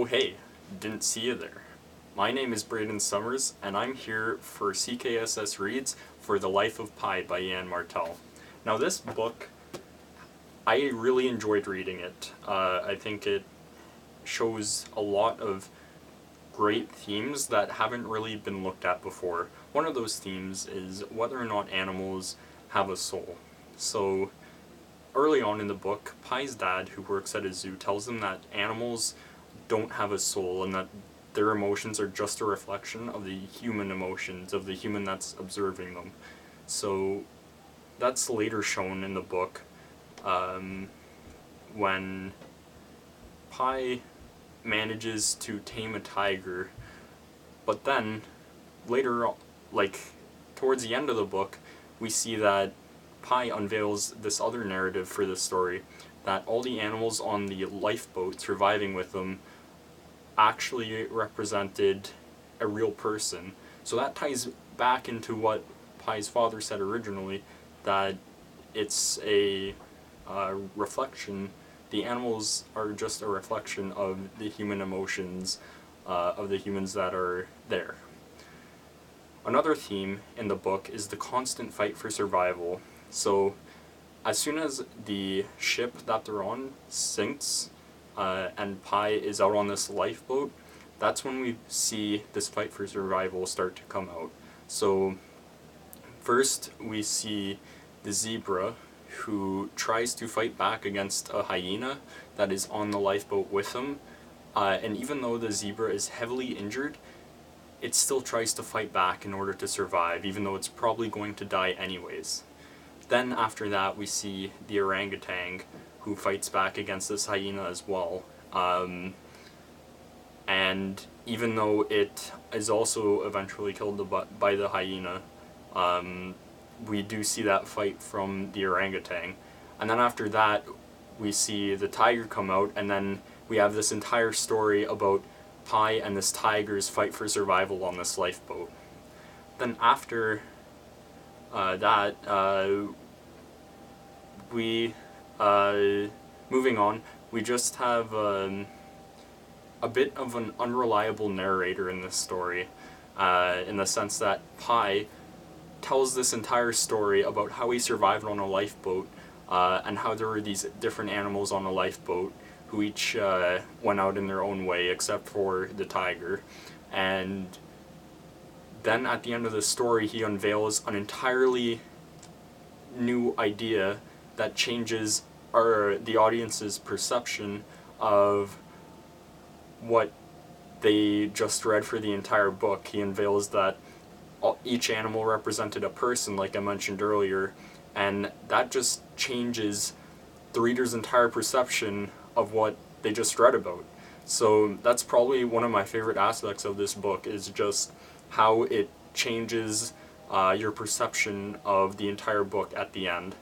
Oh hey, didn't see you there. My name is Braeden Summers, and I'm here for CKSS Reads for The Life of Pi by Ian Martel. Now this book, I really enjoyed reading it. I think it shows a lot of great themes that haven't really been looked at before. One of those themes is whether or not animals have a soul. So early on in the book, Pi's dad, who works at a zoo, tells him that animals don't have a soul and that their emotions are just a reflection of the human emotions, of the human that's observing them. So that's later shown in the book when Pi manages to tame a tiger, but then later, towards the end of the book, we see that Pi unveils this other narrative for the story, that all the animals on the lifeboat surviving with them actually represented a real person. So that ties back into what Pi's father said originally, that it's a reflection. The animals are just a reflection of the human emotions of the humans that are there. Another theme in the book is the constant fight for survival. So as soon as the ship that they're on sinks and Pi is out on this lifeboat, that's when we see this fight for survival start to come out. So first we see the zebra, who tries to fight back against a hyena that is on the lifeboat with him, and even though the zebra is heavily injured, it still tries to fight back in order to survive, even though it's probably going to die anyways. Then after that we see the orangutan, who fights back against this hyena as well, and even though it is also eventually killed by the hyena, we do see that fight from the orangutan. And then after that we see the tiger come out, and then we have this entire story about Pi and this tiger's fight for survival on this lifeboat. Then after that, moving on, we just have a bit of an unreliable narrator in this story, in the sense that Pi tells this entire story about how he survived on a lifeboat, and how there were these different animals on a lifeboat who each went out in their own way except for the tiger. And then at the end of the story he unveils an entirely new idea that changes the audience's perception of what they just read for the entire book. He unveils that each animal represented a person, like I mentioned earlier, and that just changes the reader's entire perception of what they just read about. So that's probably one of my favorite aspects of this book, is just how it changes your perception of the entire book at the end.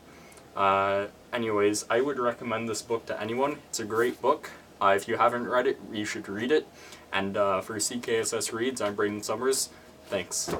Anyways, I would recommend this book to anyone. It's a great book. If you haven't read it, you should read it. And for CKSS Reads, I'm Braeden Summers. Thanks.